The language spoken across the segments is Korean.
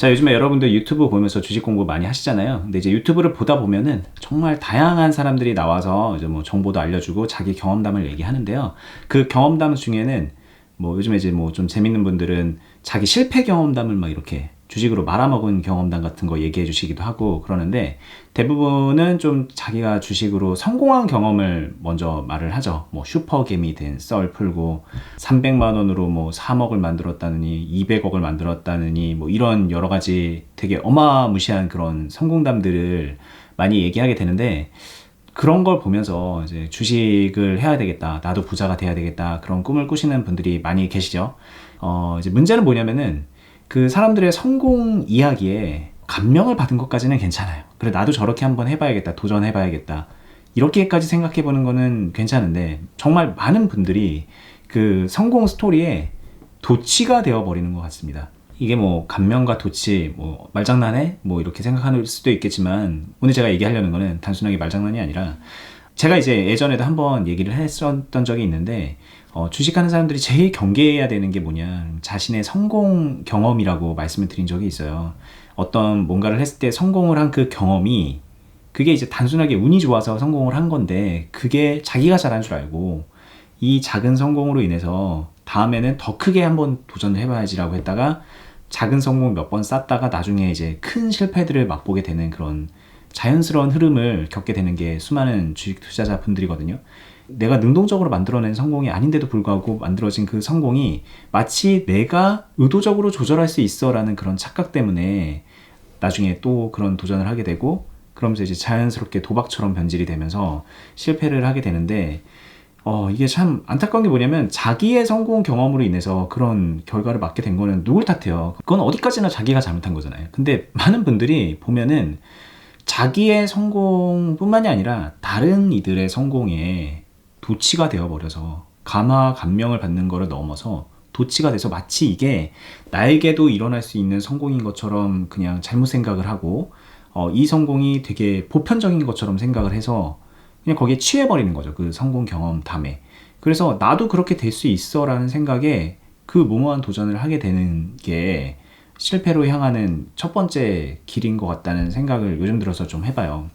자, 요즘에 여러분들 유튜브 보면서 주식 공부 많이 하시잖아요. 근데 이제 유튜브를 보다 보면은 정말 다양한 사람들이 나와서 이제 뭐 정보도 알려주고 자기 경험담을 얘기하는데요. 그 경험담 중에는 뭐 요즘에 이제 뭐 좀 재밌는 분들은 자기 실패 경험담을 막 이렇게 주식으로 말아먹은 경험담 같은 거 얘기해 주시기도 하고 그러는데, 대부분은 좀 자기가 주식으로 성공한 경험을 먼저 말을 하죠. 뭐 슈퍼개미 된 썰 풀고 300만 원으로 뭐 3억을 만들었다느니 200억을 만들었다느니 뭐 이런 여러 가지 되게 어마무시한 그런 성공담들을 많이 얘기하게 되는데, 그런 걸 보면서 이제 주식을 해야 되겠다, 나도 부자가 돼야 되겠다, 그런 꿈을 꾸시는 분들이 많이 계시죠. 이제 문제는 뭐냐면은 그 사람들의 성공 이야기에 감명을 받은 것까지는 괜찮아요. 그래, 나도 저렇게 한번 해봐야겠다, 도전해봐야겠다, 이렇게까지 생각해보는 거는 괜찮은데, 정말 많은 분들이 그 성공 스토리에 도취가 되어버리는 것 같습니다. 이게 뭐 감명과 도취, 뭐 말장난해? 뭐 이렇게 생각할 수도 있겠지만, 오늘 제가 얘기하려는 거는 단순하게 말장난이 아니라, 제가 이제 예전에도 한번 얘기를 했었던 적이 있는데, 주식하는 사람들이 제일 경계해야 되는 게 뭐냐, 자신의 성공 경험이라고 말씀을 드린 적이 있어요. 어떤 뭔가를 했을 때 성공을 한 그 경험이, 그게 이제 단순하게 운이 좋아서 성공을 한 건데, 그게 자기가 잘한 줄 알고 이 작은 성공으로 인해서 다음에는 더 크게 한번 도전을 해봐야지라고 했다가 작은 성공 몇 번 쌓다가 나중에 이제 큰 실패들을 맛보게 되는 그런 자연스러운 흐름을 겪게 되는 게 수많은 주식 투자자 분들이거든요. 내가 능동적으로 만들어낸 성공이 아닌데도 불구하고 만들어진 그 성공이 마치 내가 의도적으로 조절할 수 있어 라는 그런 착각 때문에 나중에 또 그런 도전을 하게 되고, 그러면서 이제 자연스럽게 도박처럼 변질이 되면서 실패를 하게 되는데, 이게 참 안타까운 게 뭐냐면, 자기의 성공 경험으로 인해서 그런 결과를 맞게 된 거는 누굴 탓해요? 그건 어디까지나 자기가 잘못한 거잖아요. 근데 많은 분들이 보면은 자기의 성공뿐만이 아니라 다른 이들의 성공에 도취가 되어버려서 감명을 받는 거를 넘어서 도취가 돼서 마치 이게 나에게도 일어날 수 있는 성공인 것처럼 그냥 잘못 생각을 하고, 이 성공이 되게 보편적인 것처럼 생각을 해서 그냥 거기에 취해버리는 거죠. 그 성공 경험담에. 그래서 나도 그렇게 될 수 있어 라는 생각에 그 무모한 도전을 하게 되는 게 실패로 향하는 첫 번째 길인 것 같다는 생각을 요즘 들어서 좀 해봐요.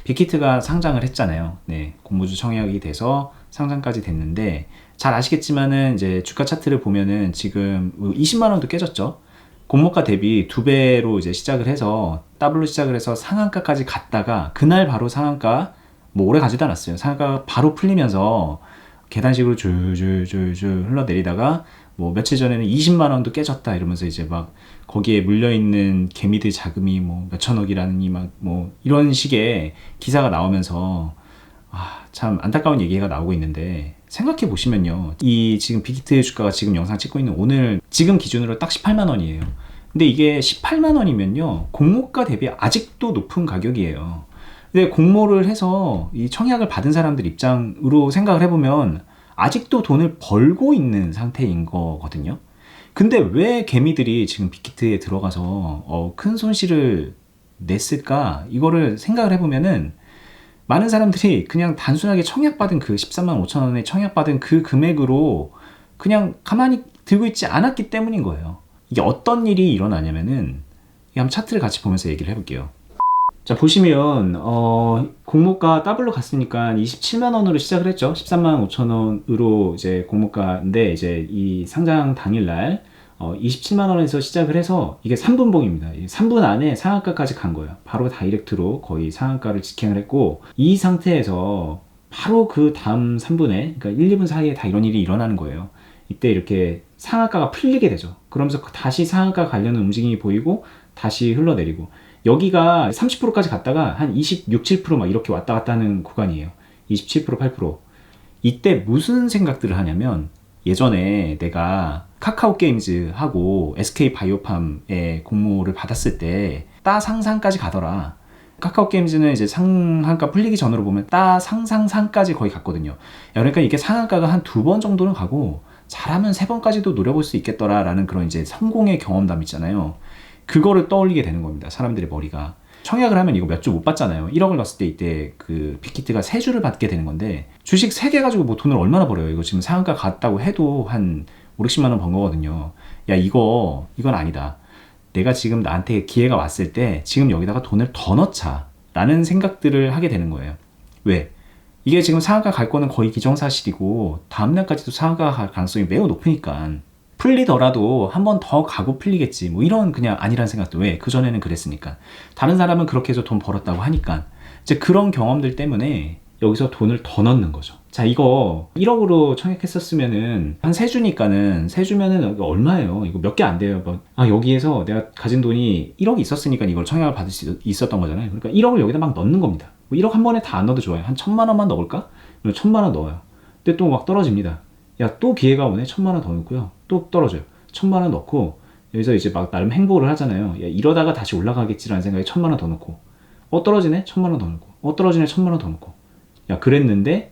빅히트가 상장을 했잖아요. 네, 공모주 청약이 돼서 상장까지 됐는데, 잘 아시겠지만은 이제 주가 차트를 보면은 지금 20만 원도 깨졌죠. 공모가 대비 2배로 이제 시작을 해서 더블로 시작을 해서 상한가까지 갔다가, 그날 바로 상한가, 뭐 오래 가지도 않았어요. 상한가 바로 풀리면서 계단식으로 줄줄줄줄 흘러내리다가 뭐 며칠 전에는 20만 원도 깨졌다 이러면서 이제 막 거기에 물려있는 개미들 자금이 뭐 몇천억이라니 막 뭐 이런 식의 기사가 나오면서 참 안타까운 얘기가 나오고 있는데, 생각해 보시면요, 이 지금 빅히트 주가가 지금 영상 찍고 있는 오늘 지금 기준으로 딱 18만 원이에요. 근데 이게 18만 원이면요 공모가 대비 아직도 높은 가격이에요. 근데 공모를 해서 이 청약을 받은 사람들 입장으로 생각을 해보면 아직도 돈을 벌고 있는 상태인 거거든요. 근데 왜 개미들이 지금 빅히트에 들어가서 큰 손실을 냈을까? 이거를 생각을 해보면은, 많은 사람들이 그냥 단순하게 청약받은 그 13만 5천 원에 청약받은 그 금액으로 그냥 가만히 들고 있지 않았기 때문인 거예요. 이게 어떤 일이 일어나냐면은, 한번 차트를 같이 보면서 얘기를 해볼게요. 자, 보시면 공모가 더블로 갔으니까 27만 원으로 시작을 했죠. 13만 5천 원으로 이제 공모가인데, 이제 이 상장 당일날 27만 원에서 시작을 해서 이게 3분봉입니다. 3분 안에 상한가까지 간 거예요. 바로 다이렉트로 거의 상한가를 직행을 했고, 이 상태에서 바로 그 다음 3분에, 그러니까 1, 2분 사이에 다 이런 일이 일어나는 거예요. 이때 이렇게 상한가가 풀리게 되죠. 그러면서 다시 상한가 관련된 움직임이 보이고 다시 흘러내리고, 여기가 30%까지 갔다가 한 26, 7% 막 이렇게 왔다 갔다 하는 구간이에요. 27%, 8%. 이때 무슨 생각들을 하냐면, 예전에 내가 카카오 게임즈하고 SK 바이오팜의 공모를 받았을 때 따 상상까지 가더라. 카카오 게임즈는 이제 상한가 풀리기 전으로 보면 따 상상상까지 거의 갔거든요. 그러니까 이게 상한가가 한 2번 정도는 가고 잘하면 3번까지도 노려볼 수 있겠더라 라는 그런 이제 성공의 경험담 있잖아요. 그거를 떠올리게 되는 겁니다. 사람들의 머리가. 청약을 하면 이거 몇 주 못 받잖아요. 1억을 넣었을 때 이때 그 빅히트가 3주를 받게 되는 건데, 주식 3개 가지고 뭐 돈을 얼마나 벌어요. 이거 지금 상한가 갔다고 해도 한 5, 60만 원 번 거거든요. 야, 이건 아니다. 내가 지금 나한테 기회가 왔을 때 지금 여기다가 돈을 더 넣자 라는 생각들을 하게 되는 거예요. 왜? 이게 지금 상한가 갈 거는 거의 기정사실이고 다음날까지도 상한가 갈 가능성이 매우 높으니까 풀리더라도 한 번 더 가고 풀리겠지 뭐 이런 그냥 아니란 생각도. 왜? 그전에는 그랬으니까. 다른 사람은 그렇게 해서 돈 벌었다고 하니까 이제 그런 경험들 때문에 여기서 돈을 더 넣는 거죠. 자, 이거 1억으로 청약했었으면은 한 3주니까는 3주면은 이거 얼마예요? 이거 몇 개 안 돼요. 여기에서 내가 가진 돈이 1억이 있었으니까 이걸 청약을 받을 수 있었던 거잖아요. 그러니까 1억을 여기다 막 넣는 겁니다. 뭐 1억 한 번에 다 안 넣어도 좋아요. 한 1,000만 원만 넣을까? 1,000만 원 넣어요. 근데 또 막 떨어집니다. 야, 또 기회가 오네. 1,000만 원 더 넣고요. 또 떨어져요. 1,000만 원 넣고 여기서 이제 막 나름 행보를 하잖아요. 야, 이러다가 다시 올라가겠지라는 생각에 1,000만 원 더 넣고 떨어지네? 1,000만 원 더 넣고 떨어지네? 1,000만 원 더 넣고. 야, 그랬는데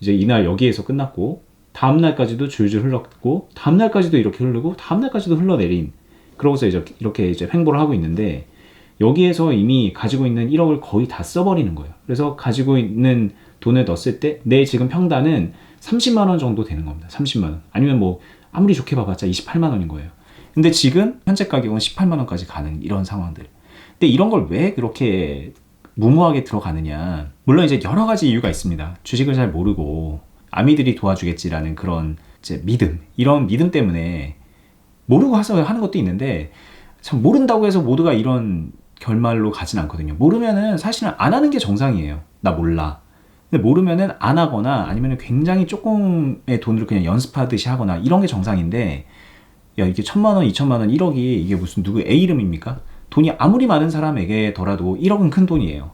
이제 이날 여기에서 끝났고 다음날까지도 줄줄 흘렀고 다음날까지도 이렇게 흐르고 다음날까지도 흘러내린, 그러고서 이제 이렇게 이제 횡보를 하고 있는데 여기에서 이미 가지고 있는 1억을 거의 다 써버리는 거예요. 그래서 가지고 있는 돈을 넣었을 때 내 지금 평단은 30만 원 정도 되는 겁니다. 30만 원. 아니면 뭐 아무리 좋게 봐봤자 28만 원인 거예요. 근데 지금 현재 가격은 18만 원까지 가는 이런 상황들. 근데 이런 걸 왜 그렇게 무모하게 들어가느냐. 물론 이제 여러 가지 이유가 있습니다. 주식을 잘 모르고 아미들이 도와주겠지라는 그런 이제 믿음, 이런 믿음 때문에 모르고 해서 하는 것도 있는데, 참 모른다고 해서 모두가 이런 결말로 가진 않거든요. 모르면은 사실은 안 하는 게 정상이에요. 나 몰라. 근데 모르면은 안 하거나 아니면 굉장히 조금의 돈으로 그냥 연습하듯이 하거나 이런 게 정상인데, 야, 이게 1,000만 원, 2,000만 원, 1억이 이게 무슨 누구 A 이름입니까? 돈이 아무리 많은 사람에게더라도 1억은 큰 돈이에요.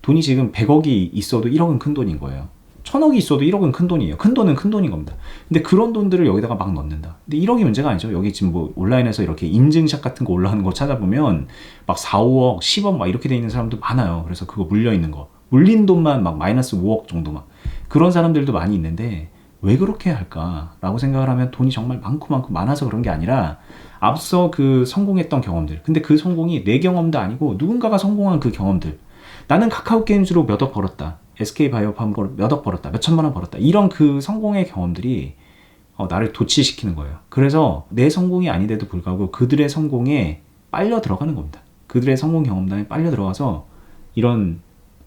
돈이 지금 100억이 있어도 1억은 큰 돈인 거예요. 1,000억이 있어도 1억은 큰 돈이에요. 큰 돈은 큰 돈인 겁니다. 근데 그런 돈들을 여기다가 막 넣는다. 근데 1억이 문제가 아니죠. 여기 지금 뭐 온라인에서 이렇게 인증샷 같은 거 올라오는 거 찾아보면 막 4, 5억, 10억 막 이렇게 돼 있는 사람도 많아요. 그래서 그거 물려 있는 거. 물린 돈만 막 마이너스 5억 정도 막. 그런 사람들도 많이 있는데 왜 그렇게 할까라고 생각을 하면 돈이 정말 많고 많아서 그런 게 아니라 앞서 그 성공했던 경험들. 근데 그 성공이 내 경험도 아니고 누군가가 성공한 그 경험들. 나는 카카오 게임즈로 몇 억 벌었다. SK바이오팜으로 몇 억 벌었다. 몇 천만 원 벌었다. 이런 그 성공의 경험들이 나를 도취시키는 거예요. 그래서 내 성공이 아닌데도 불구하고 그들의 성공에 빨려 들어가는 겁니다. 그들의 성공 경험담에 빨려 들어가서 이런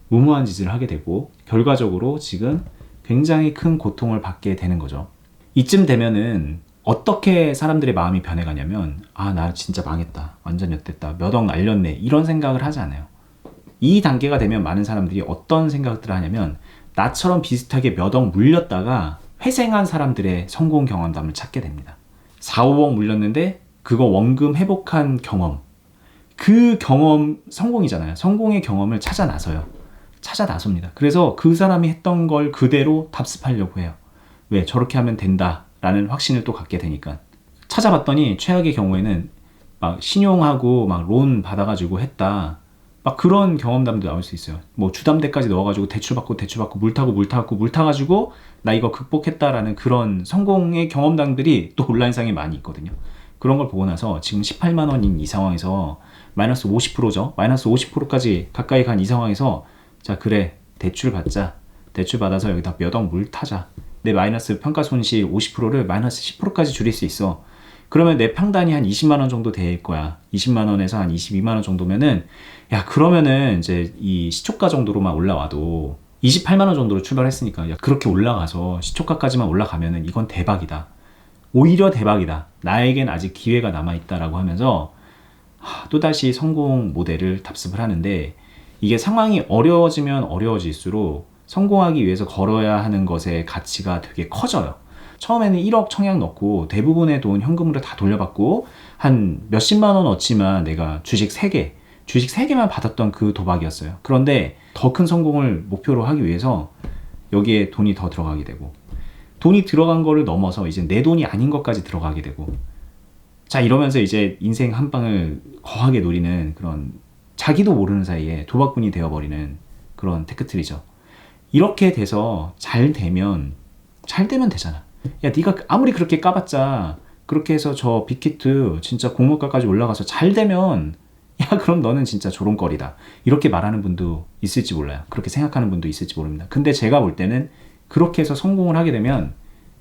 무모한 짓을 하게 되고 결과적으로 지금 굉장히 큰 고통을 받게 되는 거죠. 이쯤 되면은 어떻게 사람들의 마음이 변해가냐면, 아, 나 진짜 망했다. 완전 엿됐다. 몇 억 날렸네. 이런 생각을 하지 않아요. 이 단계가 되면 많은 사람들이 어떤 생각들을 하냐면, 나처럼 비슷하게 몇 억 물렸다가 회생한 사람들의 성공 경험담을 찾게 됩니다. 4, 5억 물렸는데 그거 원금 회복한 경험. 그 경험 성공이잖아요. 성공의 경험을 찾아 나섭니다. 그래서 그 사람이 했던 걸 그대로 답습하려고 해요. 왜? 저렇게 하면 된다 라는 확신을 또 갖게 되니까. 찾아봤더니 최악의 경우에는 막 신용하고 막 론 받아가지고 했다, 막 그런 경험담도 나올 수 있어요. 뭐 주담대까지 넣어가지고 대출받고 물 타가지고 나 이거 극복했다라는 그런 성공의 경험담들이 또 온라인상에 많이 있거든요. 그런 걸 보고 나서 지금 18만 원인 이 상황에서 마이너스 50%죠. 마이너스 50%까지 가까이 간 이 상황에서, 자, 그래, 대출 받자. 대출 받아서 여기다 몇 억 물 타자. 내 마이너스 평가 손실 50%를 마이너스 10%까지 줄일 수 있어. 그러면 내 평단이 한 20만 원 정도 될 거야. 20만 원에서 한 22만 원 정도면은, 야, 그러면은 이제 이 시초가 정도로만 올라와도 28만 원 정도로 출발했으니까, 야, 그렇게 올라가서 시초가까지만 올라가면은 이건 대박이다. 오히려 대박이다. 나에겐 아직 기회가 남아있다라고 하면서 또다시 성공 모델을 답습을 하는데, 이게 상황이 어려워지면 어려워질수록 성공하기 위해서 걸어야 하는 것의 가치가 되게 커져요. 처음에는 1억 청약 넣고 대부분의 돈 현금으로 다 돌려받고 한 몇십만 원 얻지만 내가 주식 3개만 받았던 그 도박이었어요. 그런데 더 큰 성공을 목표로 하기 위해서 여기에 돈이 더 들어가게 되고, 돈이 들어간 거를 넘어서 이제 내 돈이 아닌 것까지 들어가게 되고, 자, 이러면서 이제 인생 한 방을 거하게 노리는 그런, 자기도 모르는 사이에 도박꾼이 되어버리는 그런 테크트리죠. 이렇게 돼서 잘 되면 되잖아. 야, 네가 아무리 그렇게 까봤자 그렇게 해서 저 빅히트 진짜 공모가까지 올라가서 잘 되면, 야, 그럼 너는 진짜 조롱거리다. 이렇게 말하는 분도 있을지 몰라요. 그렇게 생각하는 분도 있을지 모릅니다. 근데 제가 볼 때는 그렇게 해서 성공을 하게 되면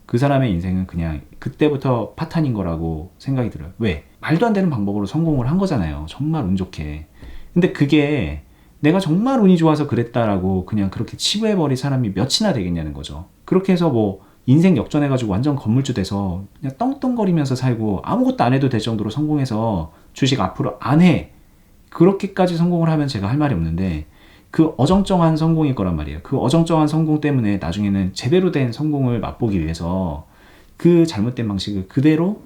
그 사람의 인생은 그냥 그때부터 파탄인 거라고 생각이 들어요. 왜? 말도 안 되는 방법으로 성공을 한 거잖아요. 정말 운 좋게. 근데 그게 내가 정말 운이 좋아서 그랬다라고 그냥 그렇게 치부해버린 사람이 몇이나 되겠냐는 거죠. 그렇게 해서 뭐 인생 역전해가지고 완전 건물주 돼서 그냥 떵떵거리면서 살고 아무것도 안 해도 될 정도로 성공해서 주식 앞으로 안 해. 그렇게까지 성공을 하면 제가 할 말이 없는데 그 어정쩡한 성공일 거란 말이에요. 그 어정쩡한 성공 때문에 나중에는 제대로 된 성공을 맛보기 위해서 그 잘못된 방식을 그대로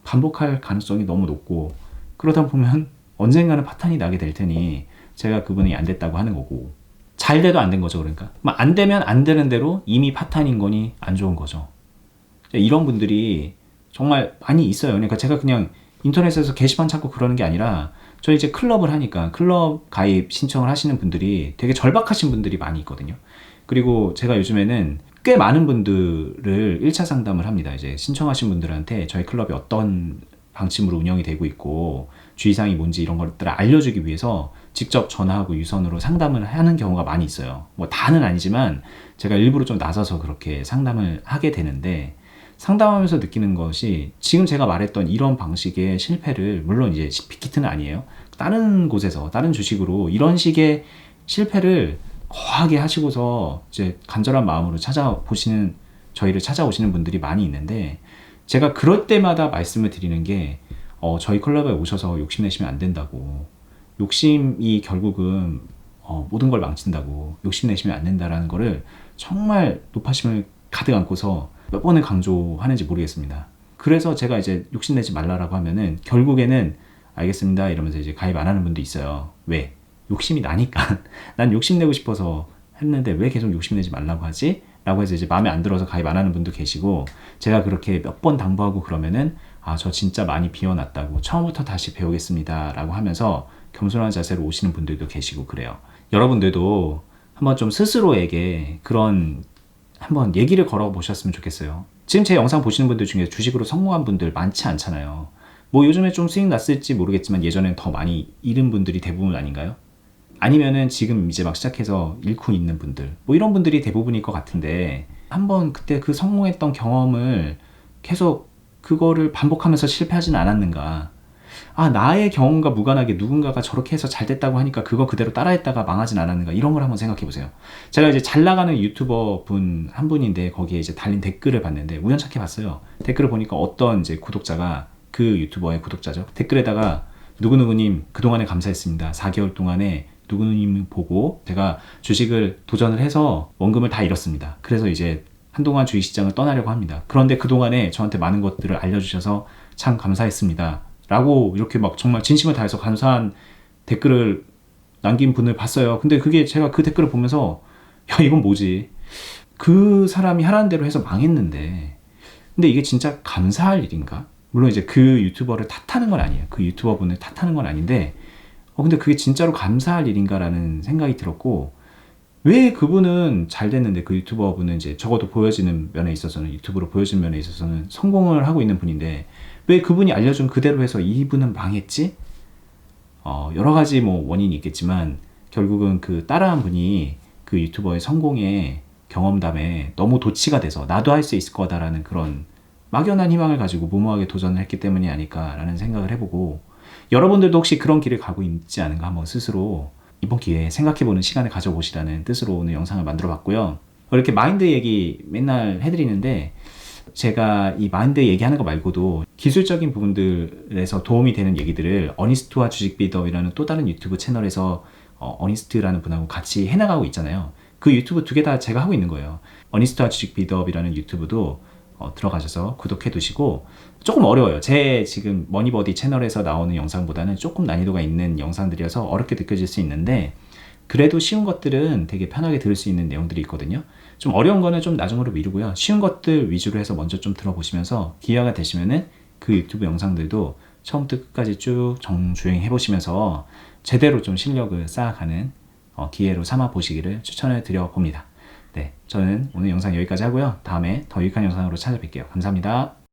반복할 가능성이 너무 높고, 그러다 보면 언젠가는 파탄이 나게 될 테니 제가 그분이 안 됐다고 하는 거고, 잘 돼도 안 된 거죠. 그러니까 안 되면 안 되는 대로 이미 파탄인 거니 안 좋은 거죠. 이런 분들이 정말 많이 있어요. 그러니까 제가 그냥 인터넷에서 게시판 찾고 그러는 게 아니라 저 이제 클럽을 하니까 클럽 가입 신청을 하시는 분들이 되게 절박하신 분들이 많이 있거든요. 그리고 제가 요즘에는 꽤 많은 분들을 1차 상담을 합니다. 이제 신청하신 분들한테 저희 클럽이 어떤 방침으로 운영이 되고 있고 주의사항이 뭔지 이런 것들을 알려주기 위해서 직접 전화하고 유선으로 상담을 하는 경우가 많이 있어요. 뭐 다는 아니지만 제가 일부러 좀 나서서 그렇게 상담을 하게 되는데, 상담하면서 느끼는 것이 지금 제가 말했던 이런 방식의 실패를, 물론 이제 빅히트는 아니에요. 다른 곳에서 다른 주식으로 이런 식의 실패를 거하게 하시고서 이제 간절한 마음으로 저희를 찾아오시는 분들이 많이 있는데, 제가 그럴 때마다 말씀을 드리는 게 저희 클럽에 오셔서 욕심내시면 안 된다고, 욕심이 결국은 모든 걸 망친다고, 욕심내시면 안 된다라는 거를 정말 높아심을 가득 안고서 몇 번을 강조하는지 모르겠습니다. 그래서 제가 이제 욕심내지 말라라고 하면은 결국에는 알겠습니다 이러면서 이제 가입 안 하는 분도 있어요. 왜? 욕심이 나니까. 난 욕심내고 싶어서 했는데 왜 계속 욕심내지 말라고 하지? 라고 해서 이제 마음에 안 들어서 가입 안 하는 분도 계시고, 제가 그렇게 몇 번 당부하고 그러면은 저 진짜 많이 비워놨다고 처음부터 다시 배우겠습니다 라고 하면서 겸손한 자세로 오시는 분들도 계시고 그래요. 여러분들도 한번 좀 스스로에게 그런 한번 얘기를 걸어보셨으면 좋겠어요. 지금 제 영상 보시는 분들 중에 주식으로 성공한 분들 많지 않잖아요. 뭐 요즘에 좀 수익 났을지 모르겠지만 예전엔 더 많이 잃은 분들이 대부분 아닌가요? 아니면은 지금 이제 막 시작해서 잃고 있는 분들, 뭐 이런 분들이 대부분일 것 같은데, 한번 그때 그 성공했던 경험을 계속 그거를 반복하면서 실패하진 않았는가. 나의 경험과 무관하게 누군가가 저렇게 해서 잘 됐다고 하니까 그거 그대로 따라했다가 망하진 않았는가, 이런 걸 한번 생각해 보세요. 제가 이제 잘 나가는 유튜버 분 한 분인데 거기에 이제 달린 댓글을 봤는데 우연찮게 봤어요. 댓글을 보니까 어떤 이제 구독자가, 그 유튜버의 구독자죠, 댓글에다가 누구누구님 그동안에 감사했습니다. 4개월 동안에 누구누님 보고 제가 주식을 도전을 해서 원금을 다 잃었습니다. 그래서 이제 한동안 주식시장을 떠나려고 합니다. 그런데 그동안에 저한테 많은 것들을 알려주셔서 참 감사했습니다 라고 이렇게 막 정말 진심을 다해서 감사한 댓글을 남긴 분을 봤어요. 근데 그게 제가 그 댓글을 보면서 야, 이건 뭐지? 그 사람이 하라는 대로 해서 망했는데, 근데 이게 진짜 감사할 일인가? 물론 이제 그 유튜버를 탓하는 건 아니에요. 그 유튜버 분을 탓하는 건 아닌데 근데 그게 진짜로 감사할 일인가라는 생각이 들었고, 왜 그분은 잘 됐는데 그 유튜버 분은 이제 적어도 보여지는 면에 있어서는, 유튜브로 보여지는 면에 있어서는 성공을 하고 있는 분인데 왜 그분이 알려준 그대로 해서 이분은 망했지? 여러 가지 뭐 원인이 있겠지만 결국은 그 따라한 분이 그 유튜버의 성공의 경험담에 너무 도취가 돼서 나도 할 수 있을 거다라는 그런 막연한 희망을 가지고 무모하게 도전을 했기 때문이 아닐까라는 생각을 해보고, 여러분들도 혹시 그런 길을 가고 있지 않은가 한번 스스로 이번 기회에 생각해보는 시간을 가져보시라는 뜻으로 오늘 영상을 만들어 봤고요. 이렇게 마인드 얘기 맨날 해드리는데, 제가 이 마인드 얘기하는 거 말고도 기술적인 부분들에서 도움이 되는 얘기들을 어니스트와 주식 비더이라는 또 다른 유튜브 채널에서 어니스트라는 분하고 같이 해나가고 있잖아요. 그 유튜브 두 개 다 제가 하고 있는 거예요. 어니스트와 주식 비더이라는 유튜브도 들어가셔서 구독해 두시고, 조금 어려워요. 제 지금 머니버디 채널에서 나오는 영상보다는 조금 난이도가 있는 영상들이어서 어렵게 느껴질 수 있는데, 그래도 쉬운 것들은 되게 편하게 들을 수 있는 내용들이 있거든요. 좀 어려운 거는 좀 나중으로 미루고요. 쉬운 것들 위주로 해서 먼저 좀 들어보시면서 기회가 되시면은 그 유튜브 영상들도 처음부터 끝까지 쭉 정주행 해보시면서 제대로 좀 실력을 쌓아가는 기회로 삼아 보시기를 추천을 드려 봅니다. 네, 저는 오늘 영상 여기까지 하고요. 다음에 더 유익한 영상으로 찾아뵐게요. 감사합니다.